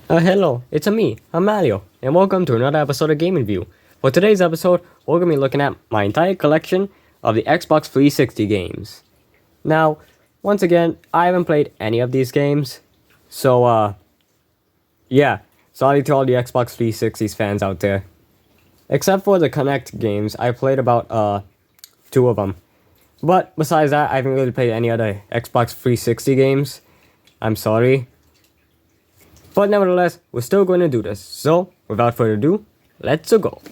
Hello, it's me, Amalio, and welcome to another episode of Game Review. For today's episode, we're going to be looking at my entire collection of the Xbox 360 games. Now, once again, I haven't played any of these games, so, yeah, sorry to all the Xbox 360's fans out there. Except for the Kinect games, I played about, 2 of them. But besides that, I haven't really played any other Xbox 360 games. I'm sorry. But nevertheless, we're still going to do this. So, without further ado, let's go.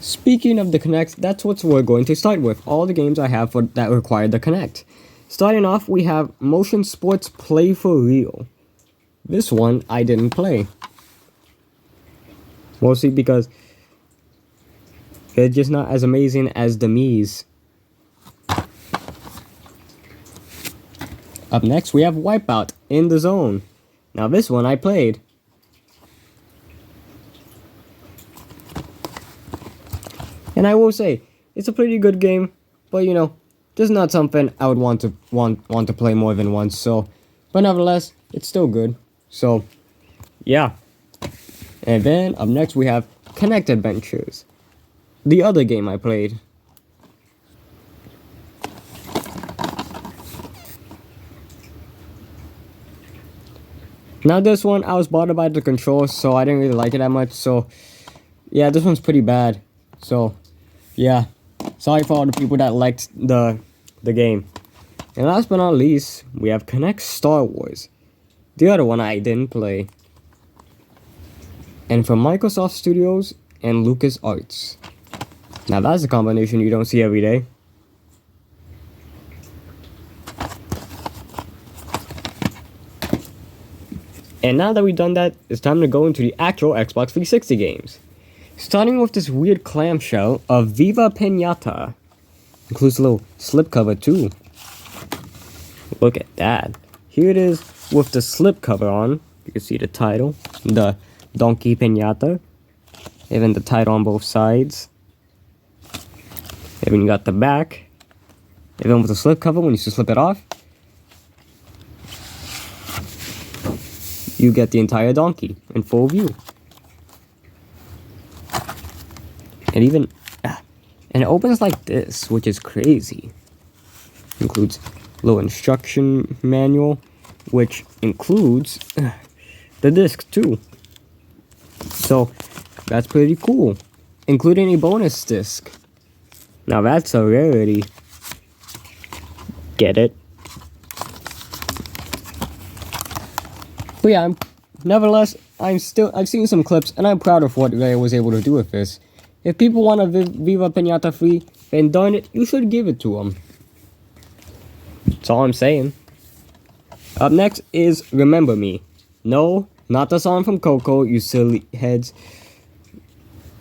Speaking of the Kinect, that's what we're going to start with. All the games I have that require the Kinect. Starting off, we have Motion Sports Play for Real. This one I didn't play. Mostly because they're just not as amazing as the Mii's. Up next, we have Wipeout in the Zone. Now this one I played. And I will say, it's a pretty good game, but you know, just not something I would want to play more than once. So, but nevertheless, it's still good. So, yeah. And then up next we have Kinect Adventures, the other game I played. Now this one, I was bothered by the controls, so I didn't really like it that much. So, yeah, this one's pretty bad. So, yeah, sorry for all the people that liked the game. And last but not least, we have Kinect Star Wars, the other one I didn't play. And from Microsoft Studios and LucasArts. Now that's a combination you don't see every day. And now that we've done that, it's time to go into the actual Xbox 360 games. Starting with this weird clamshell of Viva Pinata. Includes a little slipcover too. Look at that. Here it is with the slipcover on. You can see the title, the Donkey Pinata. Even the title on both sides. Even you got the back. Even with the slipcover, when you slip it off, you get the entire donkey in full view. And even, and it opens like this, which is crazy. Includes a little instruction manual, which includes the disc too. So, that's pretty cool. Including a bonus disc. Now that's a rarity. Get it? But yeah, nevertheless, I've seen some clips, and I'm proud of what Ray was able to do with this. If people want a Viva Pinata free, then darn it, you should give it to them. That's all I'm saying. Up next is Remember Me. No, not the song from Coco, you silly heads.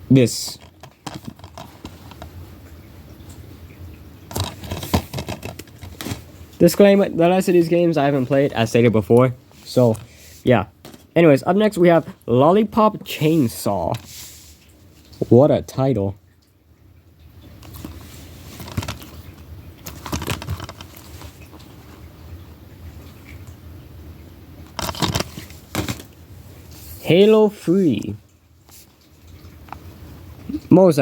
This. Disclaimer, the rest of these games I haven't played, as stated before, so, yeah. Anyways, up next we have Lollipop Chainsaw. What a title. Halo 3. Most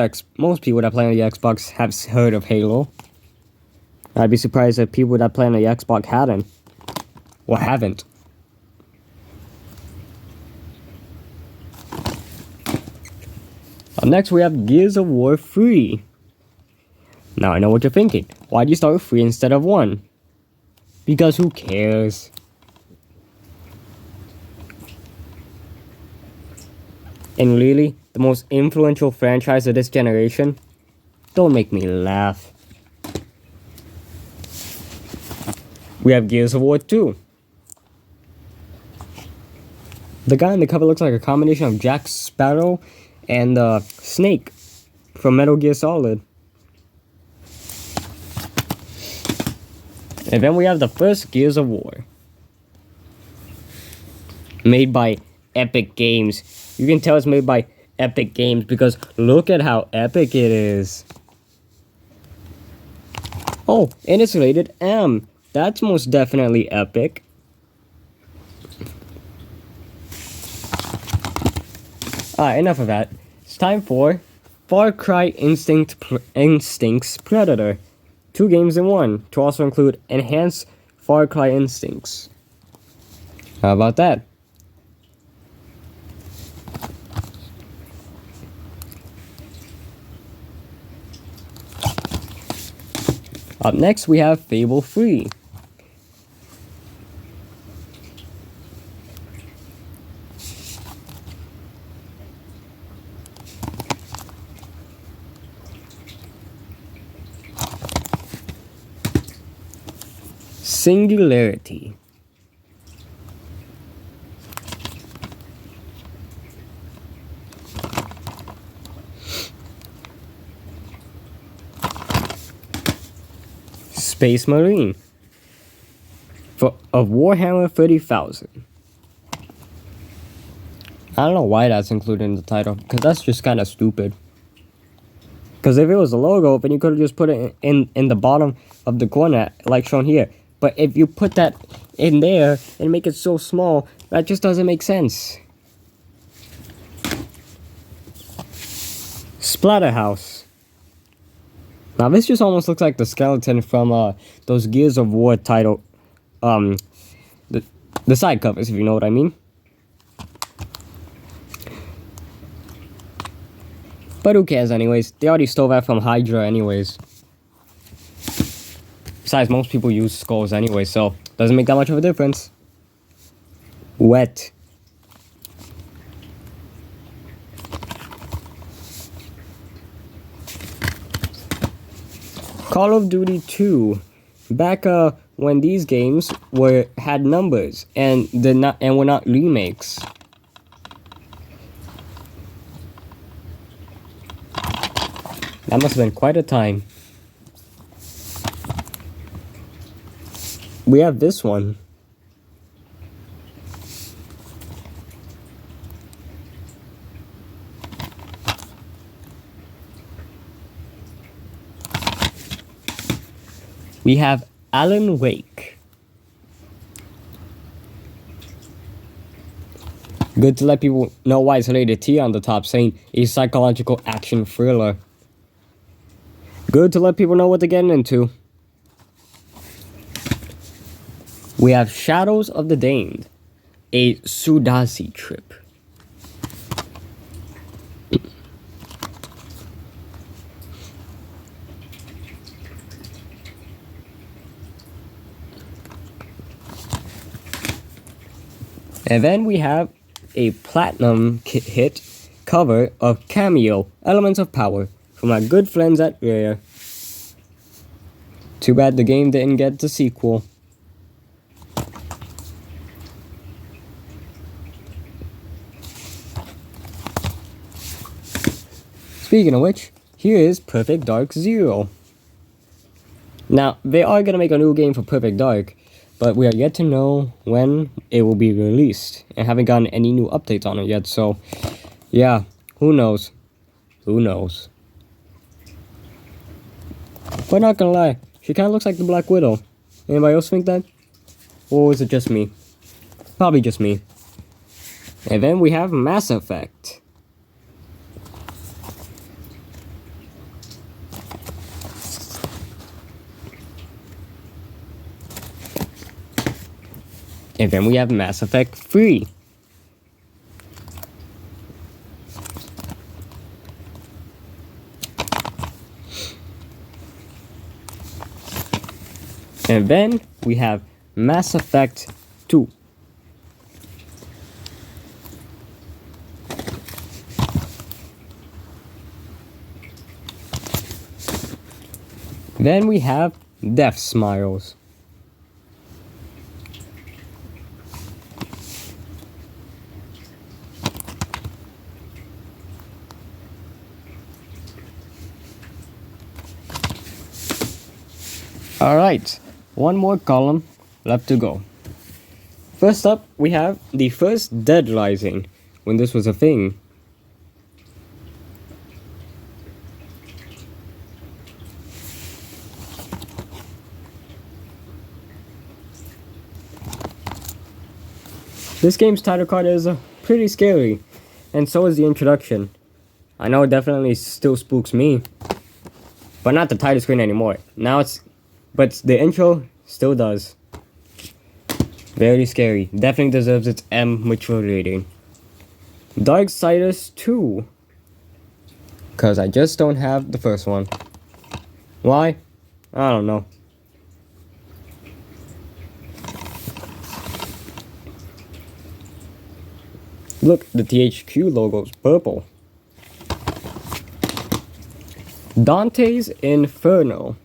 people that play on the Xbox have heard of Halo. I'd be surprised if people that play on the Xbox hadn't. Or haven't. Up next we have Gears of War 3. Now I know what you're thinking. Why do you start with 3 instead of 1? Because who cares? And really, the most influential franchise of this generation? Don't make me laugh. We have Gears of War 2. The guy in the cover looks like a combination of Jack Sparrow and Snake from Metal Gear Solid. And then we have the first Gears of War. Made by Epic Games. You can tell it's made by Epic Games because look at how epic it is. Oh, and it's rated M. That's most definitely epic. Alright, enough of that. It's time for Far Cry Instincts Predator. 2 games in 1, to also include Enhanced Far Cry Instincts. How about that? Up next, we have Fable 3. Singularity. Space Marine of Warhammer 30,000. I don't know why that's included in the title, because that's just kind of stupid. Because if it was a logo, then you could have just put it in the bottom of the corner, like shown here. But if you put that in there and make it so small, that just doesn't make sense. Splatterhouse. Now this just almost looks like the skeleton from those Gears of War title, the side covers, if you know what I mean. But who cares anyways? They already stole that from Hydra anyways. Besides, most people use skulls anyway, so doesn't make that much of a difference. Wet. Call of Duty 2. Back when these games had numbers and were not remakes. That must have been quite a time. We have this one. We have Alan Wake. Good to let people know why it's rated T on the top, saying a psychological action thriller. Good to let people know what they're getting into. We have Shadows of the Damned, a Sudasi trip. And then we have a platinum hit cover of Cameo, Elements of Power, from our good friends at Rare. Too bad the game didn't get the sequel. Speaking of which, here is Perfect Dark Zero. Now, they are going to make a new game for Perfect Dark, but we are yet to know when it will be released, and haven't gotten any new updates on it yet, so yeah, who knows? Who knows? But not gonna lie, she kind of looks like the Black Widow. Anybody else think that? Or is it just me? Probably just me. And then we have Mass Effect. And then we have Mass Effect 3. And then we have Mass Effect 2. Then we have Death Smiles. Alright, one more column left to go. First up, we have the first Dead Rising, when this was a thing. This game's title card is pretty scary, and so is the introduction. I know it definitely still spooks me, but not the title screen anymore. Now but the intro still does. Very scary. Definitely deserves its M mature rating. Darksiders 2. Because I just don't have the first one. Why? I don't know. Look, the THQ logo's purple. Dante's Inferno.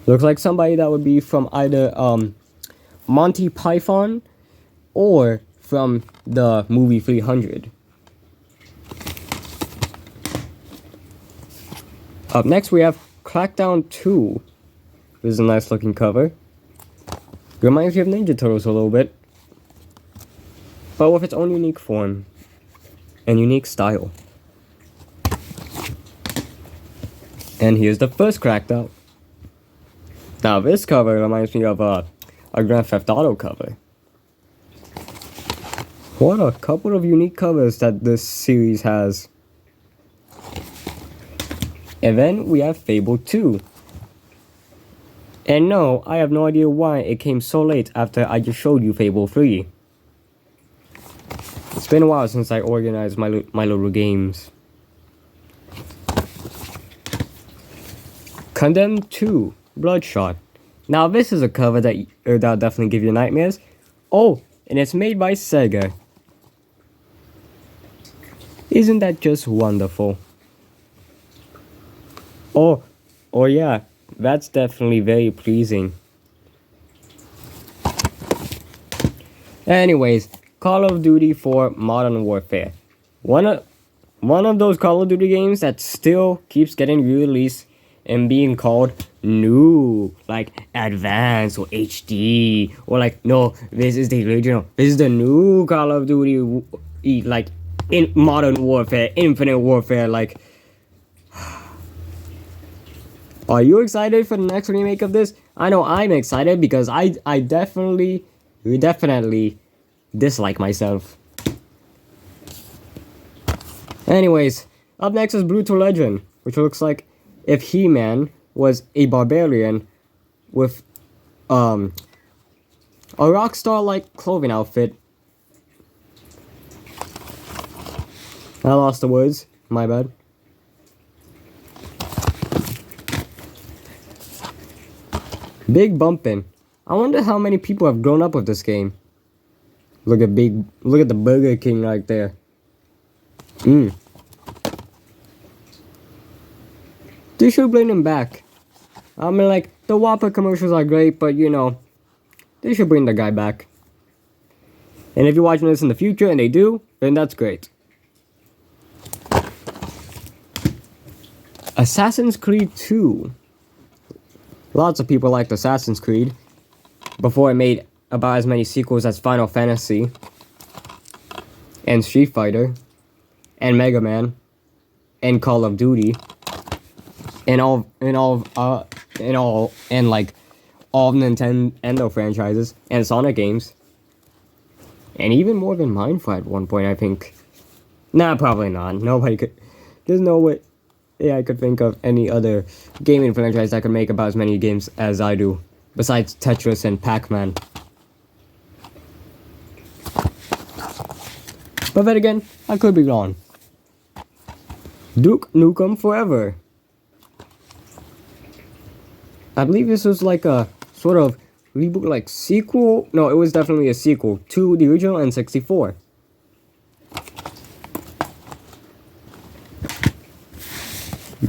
Looks like somebody that would be from either Monty Python or from the movie 300. Up next we have Crackdown 2. This is a nice looking cover. Reminds me of Ninja Turtles a little bit, but with its own unique form and unique style. And here's the first Crackdown. Now this cover reminds me of a Grand Theft Auto cover. What a couple of unique covers that this series has. And then we have Fable 2. And no, I have no idea why it came so late after I just showed you Fable 3. It's been a while since I organized my little games. Condemned 2, Bloodshot. Now this is a cover that'll definitely give you nightmares. Oh, and it's made by Sega. Isn't that just wonderful? Oh yeah, that's definitely very pleasing. Anyways, Call of Duty 4 Modern Warfare. One of those Call of Duty games that still keeps getting re-released and being called new, like advanced or HD, or like, no, this is the original, this is the new Call of Duty, like in Modern Warfare, Infinite Warfare. Like, are you excited for the next remake of this? I know I'm excited because I definitely dislike myself. Anyways, up next is Brutal Legend, which looks like if He-Man was a barbarian with a Rockstar-like clothing outfit. I lost the words, my bad. Big Bumpin'. I wonder how many people have grown up with this game. Look at the Burger King right there. They should bring them back. I mean, like, the Whopper commercials are great, but you know, they should bring the guy back. And if you're watching this in the future and they do, then that's great. Assassin's Creed 2. Lots of people liked Assassin's Creed before it made about as many sequels as Final Fantasy and Street Fighter and Mega Man and Call of Duty and all Nintendo franchises and Sonic games, and even more than Minecraft at one point, I think. Nah, probably not. There's no way I could think of any other gaming franchise that could make about as many games as I do, besides Tetris and Pac-Man. But then again, I could be wrong. Duke Nukem Forever. I believe this was like a sort of reboot, like sequel. No, it was definitely a sequel to the original N64.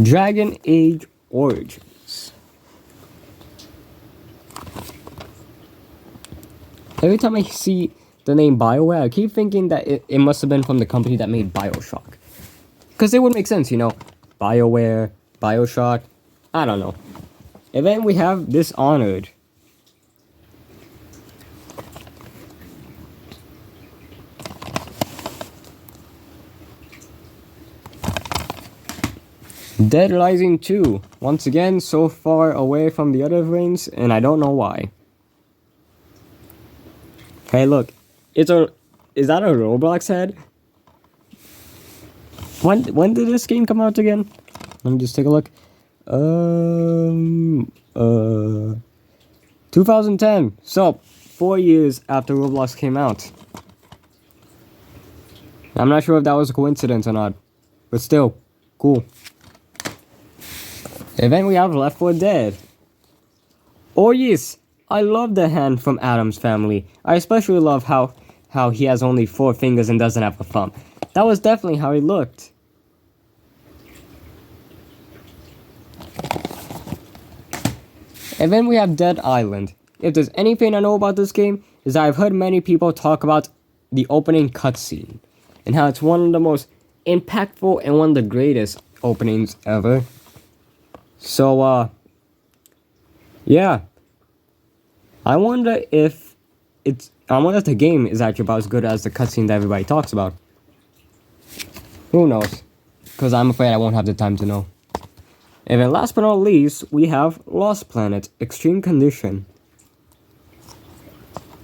Dragon Age Origins. Every time I see the name BioWare, I keep thinking that it must have been from the company that made Bioshock. Because it would make sense, you know. BioWare, Bioshock, I don't know. And then we have Dishonored. Dead Rising 2. Once again, so far away from the other games, and I don't know why. Hey, look. Is that a Roblox head? When did this game come out again? Let me just take a look. 2010. So 4 years after Roblox came out. I'm not sure if that was a coincidence or not, but still, cool. And then we have Left 4 Dead. Oh yes, I love the hand from Addams Family. I especially love how he has only 4 fingers and doesn't have a thumb. That was definitely how he looked. And then we have Dead Island. If there's anything I know about this game, is that I've heard many people talk about the opening cutscene and how it's one of the most impactful and one of the greatest openings ever. So, yeah. I wonder if the game is actually about as good as the cutscene that everybody talks about. Who knows? Because I'm afraid I won't have the time to know. And then last but not least, we have Lost Planet Extreme Condition.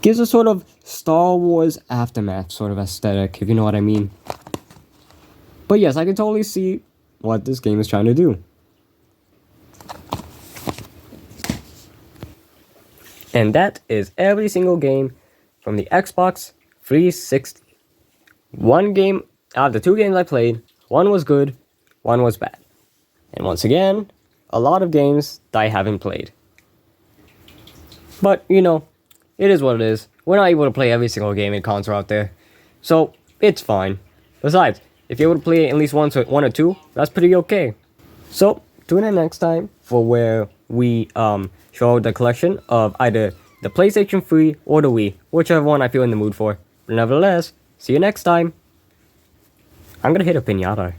Gives a sort of Star Wars Aftermath sort of aesthetic, if you know what I mean. But yes, I can totally see what this game is trying to do. And that is every single game from the Xbox 360. One game out of the 2 games I played, one was good, one was bad. And once again, a lot of games that I haven't played. But, you know, it is what it is. We're not able to play every single game in console out there. So, it's fine. Besides, if you're able to play at least one or two, that's pretty okay. So, tune in next time for where we show the collection of either the PlayStation 3 or the Wii, whichever one I feel in the mood for. But nevertheless, see you next time. I'm gonna hit a piñata.